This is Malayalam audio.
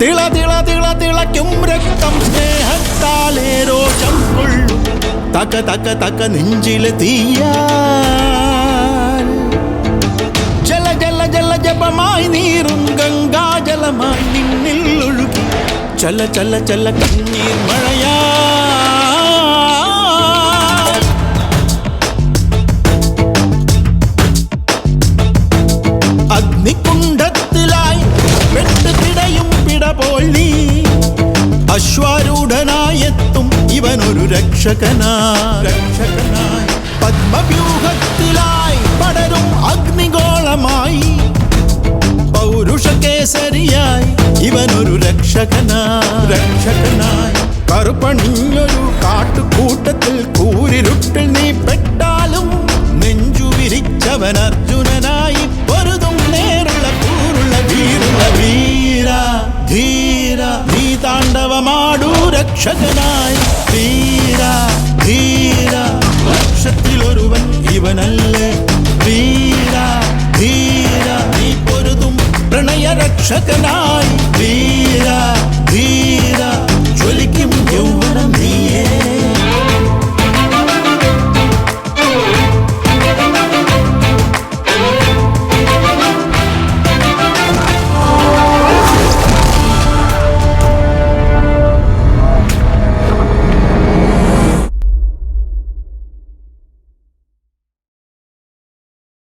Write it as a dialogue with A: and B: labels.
A: തിളയ്ക്കും രക്തം സ്നേഹത്താലേ രോഷം കൊള്ളും തക തക തക നെഞ്ചിലെ തീയാൽ ജല ജല ജല ജപമായി നീറും ഗംഗാജലമായി നിന്നിൽ ഒഴുകി ചല ചല ചല കണ്ണീർ മഴയാ അഗ്നികുണ്ഡത്തിലായി വെട്ടുപിടയും പിടപോൽ നീ അശ്വാരൂഢനായെത്തും ഇവനൊരു രക്ഷകനായി പത്മവ്യൂഹത്തിലായി പടരും അഗ്നിഗോളമായി പൗരുഷകേസരിയായി ഇവനൊരു രക്ഷകനായി കറുപ്പണിഞ്ഞൊരു കാട്ടുകൂട്ടത്തിൽ കൂരിരുട്ടിൽ നീ പെട്ടാലും നെഞ്ചു വിരിച്ചവൻ അർജുനനായി പൊരുതും നേരുള്ള കൂറുള്ള വീരുള്ള വീര ധീര നീ താണ്ഡവമാടൂ രക്ഷകനായി ധീര ധീര ലക്ഷത്തിലൊരുവൻ ഇവനല്ലേ വീര ധീര നീ പൊരുതും പ്രണയ രക്ഷകനായി വീര ധീര